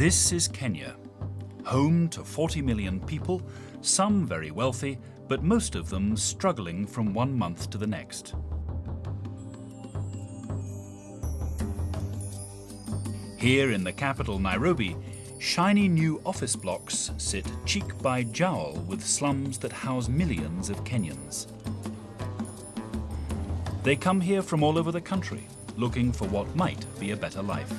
This is Kenya, home to 40 million people, some very wealthy, but most of them struggling from one month to the next. Here in the capital, Nairobi, shiny new office blocks sit cheek by jowl with slums that house millions of Kenyans. They come here from all over the country, looking for what might be a better life.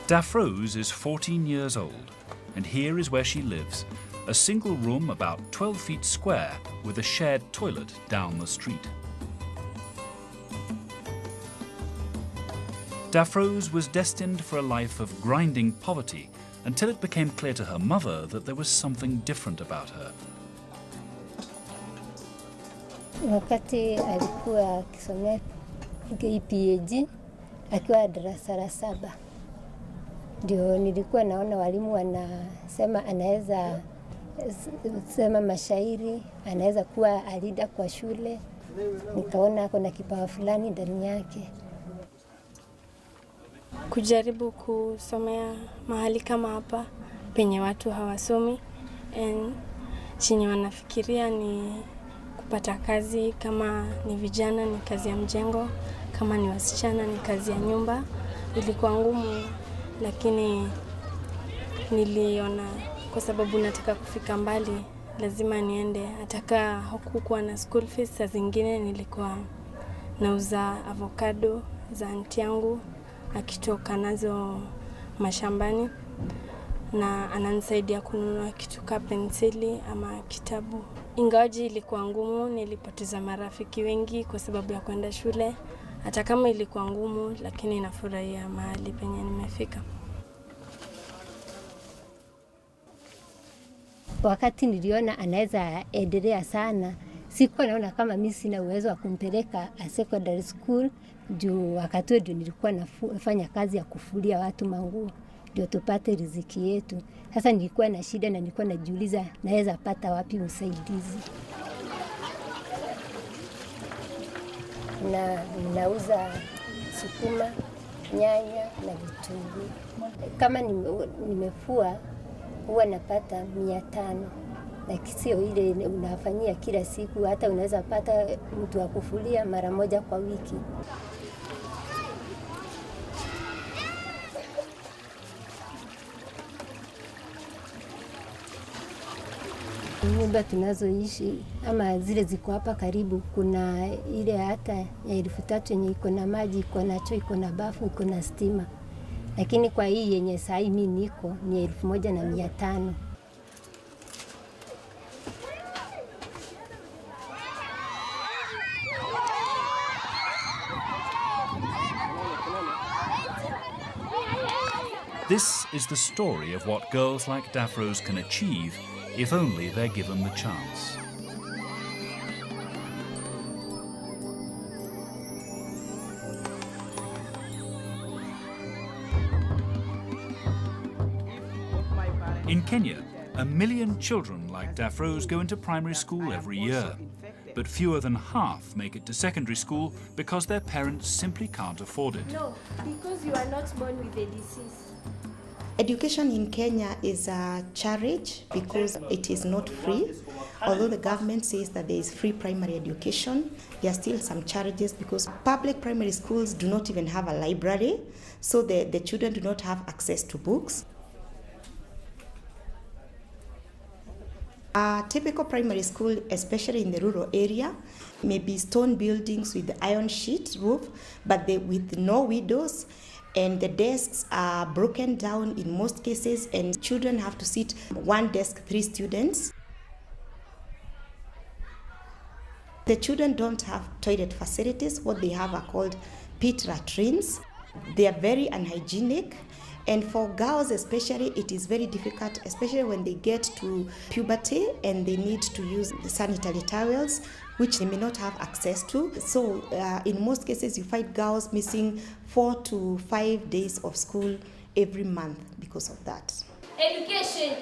Daphrose is 14 years old, and here is where she lives, a single room about 12 feet square with a shared toilet down the street. Daphrose was destined for a life of grinding poverty until it became clear to her mother that there was something different about her. Wakati alikuwa akisomea PhD akiwa darasa la 7, ndio nilikuwa naona walimu wanasema anaweza sema mashairi, anaweza kuwa alida kwa shule. Nikaona kuna kipawa fulani ndani yake. Kujaribu kusomea mahali kama hapa penye watu hawasomi, chenye wanafikiria ni kupata kazi, kama ni vijana ni kazi ya mjengo, kama ni wasichana ni kazi ya nyumba. Ilikuwa ngumu, lakini niliona kwa sababu nataka kufika mbali lazima niende. Ataka hukukuwa na school fees, saa zingine nilikuwa nauza avocado za aunti yangu akitoka nazo mashambani, na ananisaidia kununua kitu kama penseli ama kitabu. Ingawaji ilikuwa ngumu, nilipoteza marafiki wengi kwa sababu ya kwenda shule. Hata kama ilikuwa ngumu, lakini nafurahia mahali penye nimefika. Wakati niliona anaweza endelea sana, sikuwa naona kama mimi sina uwezo wa kumpeleka secondary school, juu wakati ndio nilikuwa nafanya kazi ya kufulia watu manguo ndio tupate riziki yetu. Sasa nilikuwa na shida na nilikuwa najiuliza naweza pata wapi usaidizi. Na ninauza sukuma, nyanya na vitunguu. Kama nimefua huwa napata 500, lakini sio ile unafanyia kila siku. Hata unaweza pata mtu wa kufulia mara moja kwa wiki. Nyumba tunazoishi ama zile ziko hapa karibu, kuna ile hata ya 3,000 yenye iko na maji, iko na choo, iko na bafu, iko na stima. Lakini kwa hii yenye saa hii mimi niko ni 1,500. This is the story of what girls like Daphrose can achieve if only they're given the chance. In Kenya, 1 million children like Daphrose go into primary school every year, but fewer than half make it to secondary school because their parents simply can't afford it. No, because you are not born with a disease. Education in Kenya is a challenge because it is not free. Although the government says that there is free primary education, there are still some challenges because public primary schools do not even have a library, so the children do not have access to books. A typical primary school, especially in the rural area, may be stone buildings with the iron sheet roof, but with no windows, and the desks are broken down in most cases, and children have to sit one desk, 3 students. The children don't have toilet facilities. What they have are called pit latrines. They are very unhygienic. And for girls especially, it is very difficult, especially when they get to puberty and they need to use the sanitary towels, which they may not have access to. So in most cases, you find girls missing 4 to 5 days of school every month because of that. Education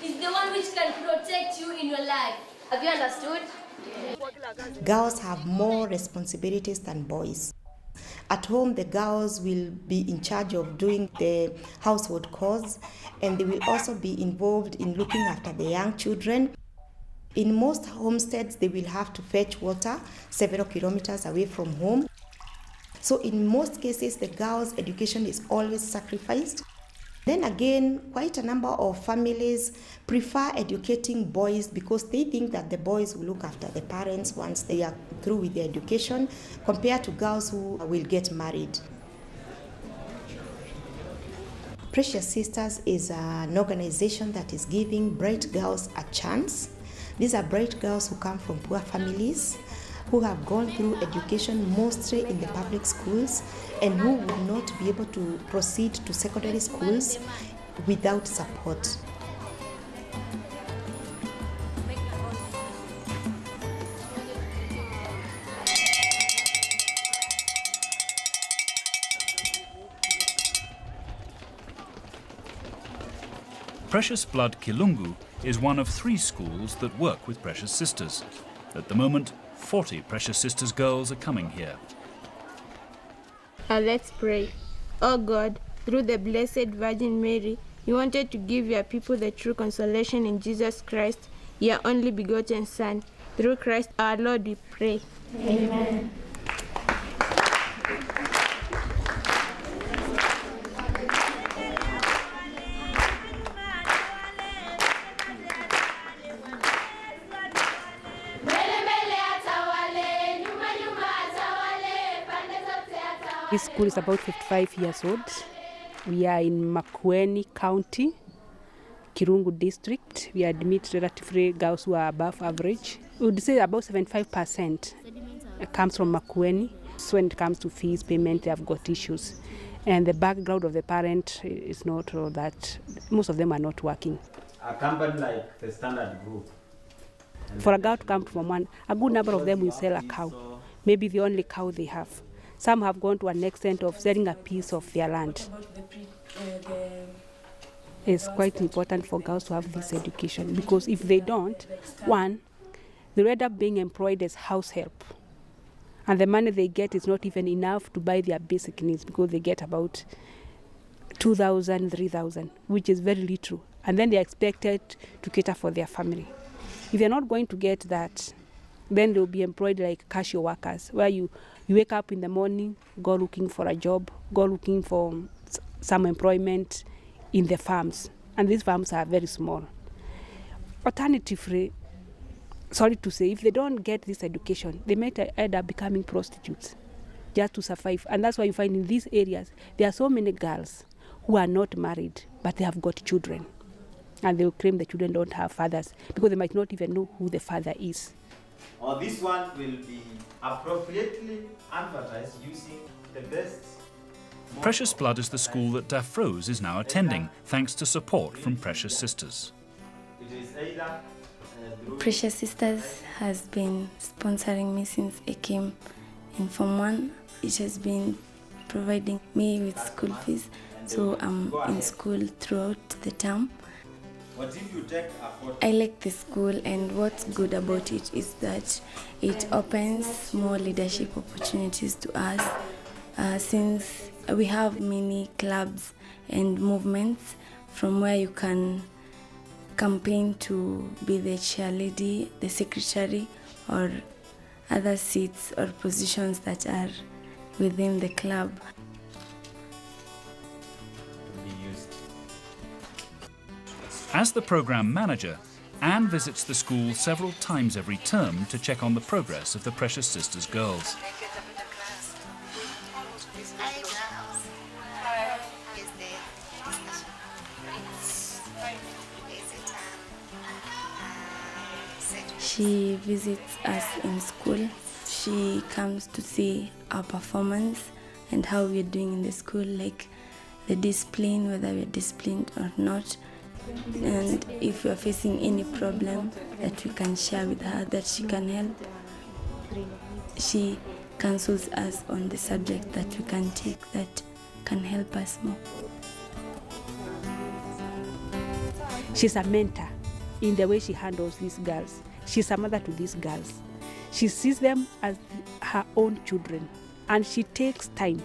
is the one which can protect you in your life. Have you understood? Girls have more responsibilities than boys. At home, the girls will be in charge of doing the household chores, and they will also be involved in looking after the young children. In most homesteads, they will have to fetch water several kilometers away from home. So in most cases, the girls' education is always sacrificed. Then again, quite a number of families prefer educating boys because they think that the boys will look after the parents once they are through with their education, compared to girls who will get married. Precious Sisters is an organization that is giving bright girls a chance. These are bright girls who come from poor families, who have gone through education mostly in the public schools, and who would not be able to proceed to secondary schools without support. Precious Blood Kilungu is one of 3 schools that work with Precious Sisters. At the moment, 40 Precious Sisters girls are coming here. Let's pray. Oh God, through the Blessed Virgin Mary, you wanted to give your people the true consolation in Jesus Christ, your only begotten Son. Through Christ our Lord we pray. Amen. This school is about 55 years old. We are in Makueni County, Kirungu district. We admit relatively girls who are above average. We would say about 75% comes from Makueni. So when it comes to fees payment, they have got issues. And the background of the parent is not that, most of them are not working. A company like the Standard Group. For a girl to come from one, a good number of them will sell a cow, maybe the only cow they have. Some have gone to an extent of selling a piece of their land. It's quite important for girls to have this education because if they don't, one, they end up being employed as house help. And the money they get is not even enough to buy their basic needs because they get about 2,000, 3,000, which is very little. And then they're expected to cater for their family. If they're not going to get that, then they'll be employed like cashier workers, where you wake up in the morning, go looking for a job, go looking for some employment in the farms. And these farms are very small. Alternatively, sorry to say, if they don't get this education, they might end up becoming prostitutes just to survive. And that's why you find in these areas, there are so many girls who are not married, but they have got children. And they will claim the children don't have fathers because they might not even know who the father is. Or this one will be appropriately advertised using the best. Precious Blood is the school that Daphrose is now attending, thanks to support from Precious Sisters. It is either Precious Sisters has been sponsoring me since I came in Form 1. It has been providing me with school fees, so I'm in school throughout the term. What if you take a photo? I like the school, and what's good about it is that it opens more leadership opportunities to us since we have many clubs and movements from where you can campaign to be the chairlady, the secretary, or other seats or positions that are within the club. As the programme manager, Anne visits the school several times every term to check on the progress of the Precious Sisters girls. She visits us in school. She comes to see our performance and how we're doing in the school, like the discipline, whether we're disciplined or not. And if we are facing any problem that we can share with her, that she can help, she counsels us on the subject that we can take that can help us more. She's a mentor in the way she handles these girls. She's a mother to these girls. She sees them as her own children, and she takes time.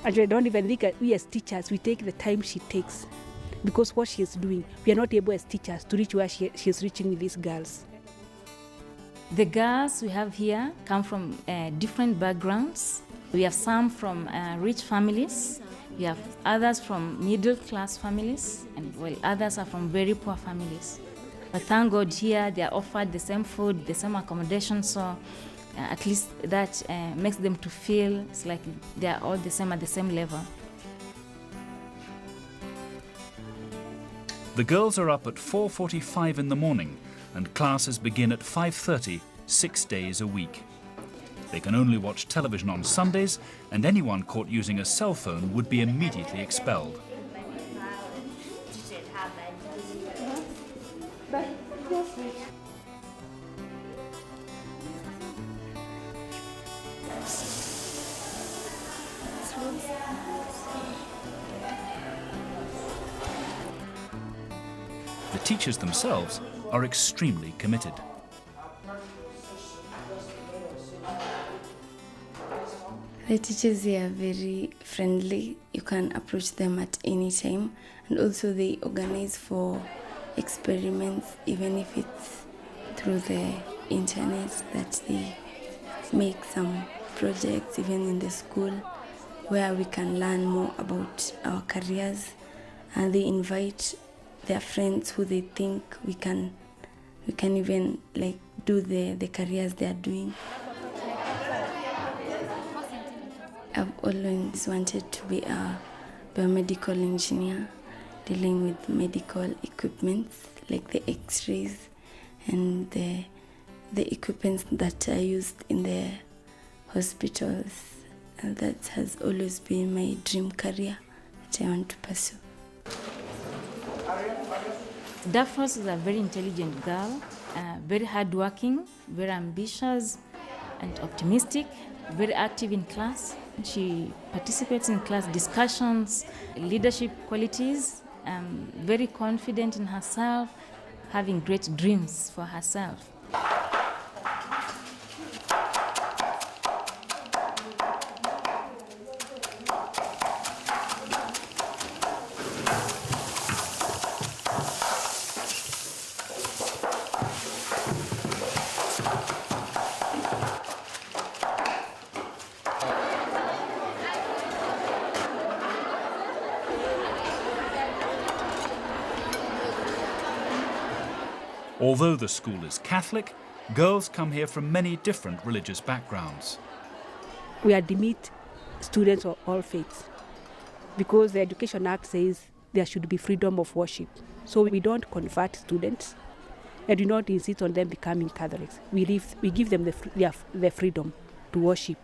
And I don't even think we as teachers, we take the time she takes, because what she is doing, we are not able as teachers to reach where she is reaching with these girls. The girls we have here come from different backgrounds. We have some from rich families, we have others from middle-class families, and well, others are from very poor families. But thank God here they are offered the same food, the same accommodation, so at least that makes them to feel it's like they are all the same at the same level. The girls are up at 4:45 in the morning and classes begin at 5:30, 6 days a week. They can only watch television on Sundays, and anyone caught using a cell phone would be immediately expelled. The teachers themselves are extremely committed. The teachers here are very friendly. You can approach them at any time. And also they organize for experiments, even if it's through the internet, that they make some projects even in the school where we can learn more about our careers. And they invite their friends who they think we can even like do the careers they are doing. I've always wanted to be a biomedical engineer, dealing with medical equipment like the x-rays and the equipment that are used in the hospitals. And that has always been my dream career that I want to pursue. Daphros is a very intelligent girl, very hardworking, very ambitious and optimistic, very active in class. She participates in class discussions, leadership qualities, very confident in herself, having great dreams for herself. Although the school is Catholic, girls come here from many different religious backgrounds. We admit students of all faiths because the Education Act says there should be freedom of worship. So we don't convert students and do not insist on them becoming Catholics. We give them the freedom to worship.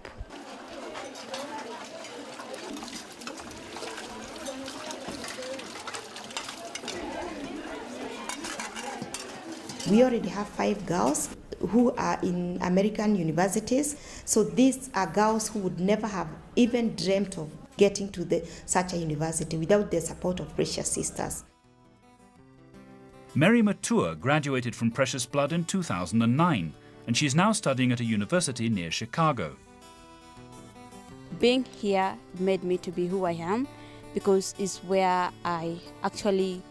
We already have 5 girls who are in American universities. So these are girls who would never have even dreamt of getting to such a university without the support of Precious Sisters. Mary Matua graduated from Precious Blood in 2009, and she is now studying at a university near Chicago. Being here made me to be who I am, because it's where I actually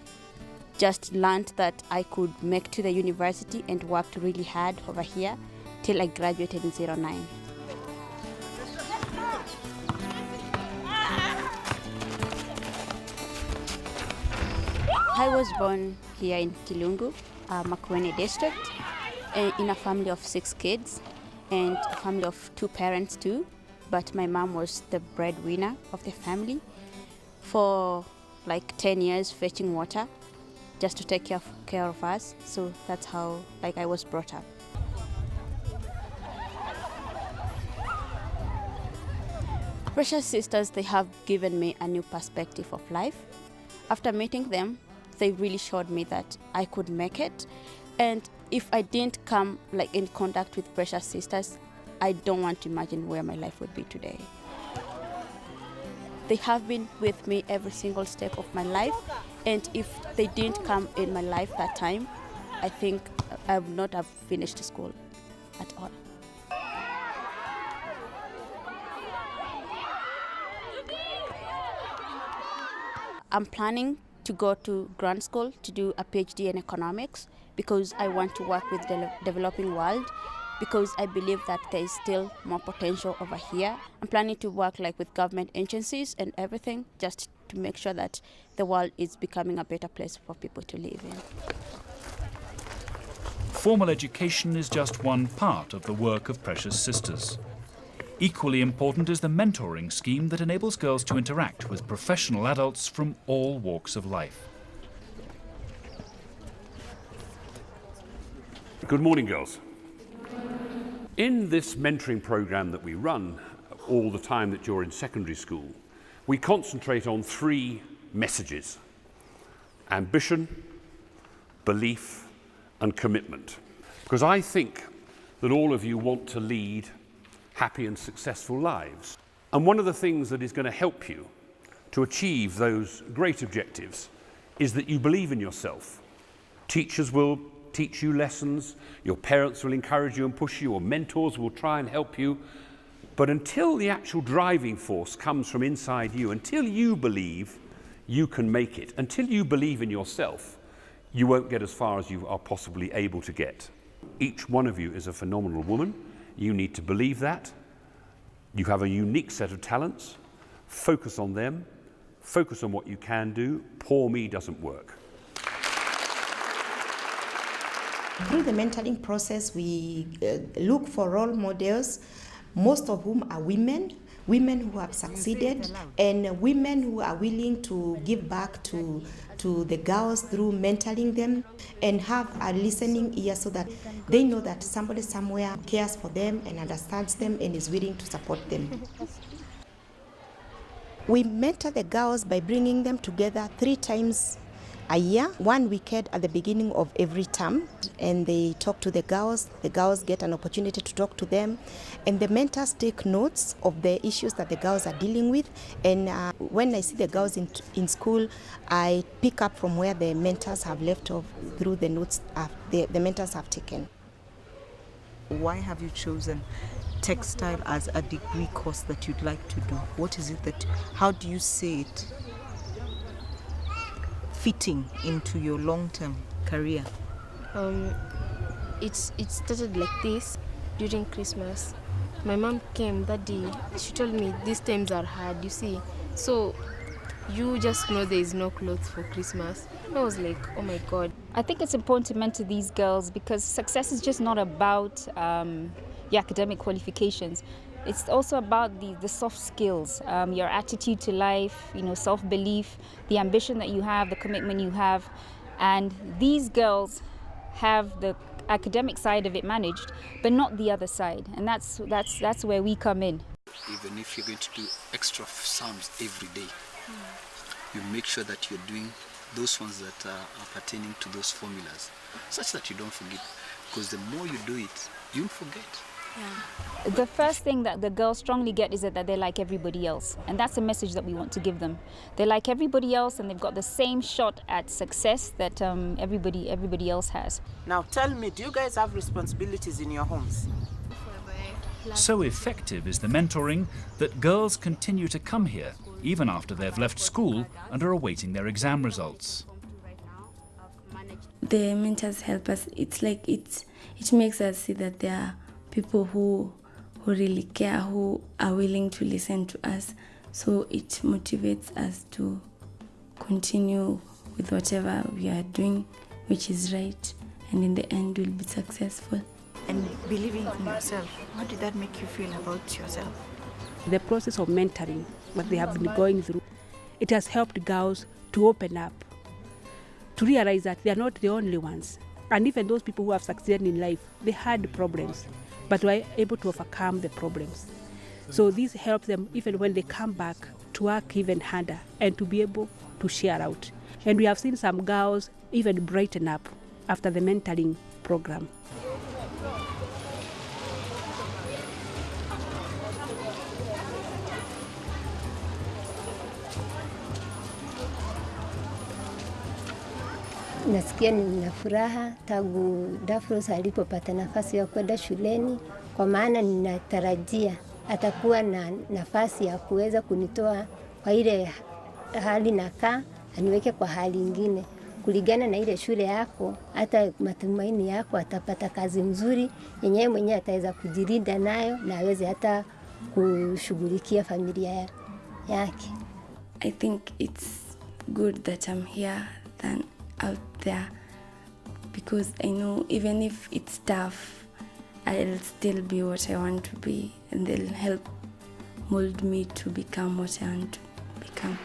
just learned that I could make to the university and worked really hard over here till I graduated in 2009. I was born here in Kilungu, Makueni district, in a family of 6 kids and a family of 2 parents too, but my mom was the breadwinner of the family for like 10 years, fetching water just to take care of us. So that's how I was brought up. Precious Sisters, they have given me a new perspective of life. After meeting them, they really showed me that I could make it. And if I didn't come in contact with Precious Sisters, I don't want to imagine where my life would be today. They have been with me every single step of my life, And if they didn't come in my life that time, I think I would not have finished school at all. I'm planning to go to grad school to do a PhD in economics because I want to work with the developing world, because I believe that there is still more potential over here. I'm planning to work with government agencies and everything, just to make sure that the world is becoming a better place for people to live in. Formal education is just one part of the work of Precious Sisters. Equally important is the mentoring scheme that enables girls to interact with professional adults from all walks of life. Good morning, girls. In this mentoring program that we run all the time that you're in secondary school, we concentrate on 3 messages: ambition, belief, and commitment. Because I think that all of you want to lead happy and successful lives. And one of the things that is going to help you to achieve those great objectives is that you believe in yourself. Teachers will teach you lessons, your parents will encourage you and push you, your mentors will try and help you. But until the actual driving force comes from inside you, until you believe you can make it, until you believe in yourself, you won't get as far as you are possibly able to get. Each one of you is a phenomenal woman. You need to believe that. You have a unique set of talents. Focus on them. Focus on what you can do. Poor me doesn't work. Through the mentoring process, we look for role models, most of whom are women who have succeeded, and women who are willing to give back to the girls through mentoring them, and have a listening ear so that they know that somebody somewhere cares for them and understands them and is willing to support them. We mentor the girls by bringing them together 3 times a year, 1 weekend at the beginning of every term, and they talk to the girls get an opportunity to talk to them, and the mentors take notes of the issues that the girls are dealing with, and when I see the girls in school, I pick up from where the mentors have left off through the notes the mentors have taken. Why have you chosen textile as a degree course that you'd like to do? What is it how do you see it fitting into your long-term career? It started like this during Christmas. My mom came that day. She told me these times are hard, you see. So you just know there is no clothes for Christmas. I was like, oh my God. I think it's important to mentor these girls because success is just not about your academic qualifications. It's also about the soft skills, your attitude to life, self-belief, the ambition that you have, the commitment you have. And these girls have the academic side of it managed, but not the other side. And that's where we come in. Even if you're going to do extra sums every day, you make sure that you're doing those ones that are pertaining to those formulas, such that you don't forget. Because the more you do it, you'll forget. Yeah. The first thing that the girls strongly get is that they're like everybody else, and that's the message that we want to give them. They're like everybody else, and they've got the same shot at success that everybody else has. Now tell me, do you guys have responsibilities in your homes? So effective is the mentoring that girls continue to come here even after they've left school and are awaiting their exam results. The mentors help us. It's like it makes us see that there are people who really care, who are willing to listen to us. So it motivates us to continue with whatever we are doing, which is right, and in the end we'll be successful. And believing in yourself, how did that make you feel about yourself? The process of mentoring, what they have been going through, it has helped girls to open up, to realize that they are not the only ones. And even those people who have succeeded in life, they had problems, but were able to overcome the problems. So this helps them even when they come back to work even harder and to be able to share out. And we have seen some girls even brighten up after the mentoring program. nasikia nina furaha tangu Dafros alipopata nafasi ya kwenda shuleni, kwa maana ninatarajia atakuwa na nafasi ya kuweza kunitoa kwa ile hali nakaa, aniweke kwa hali ingine. Kulingana na ile shule yako, hata matumaini yako atapata kazi nzuri yenyewe mwenyewe ataweza kujilinda nayo na aweze hata kushughulikia familia yake. I think it's good that I'm here than out there, because I know even if it's tough, I'll still be what I want to be, and they'll help mold me to become what I want to become.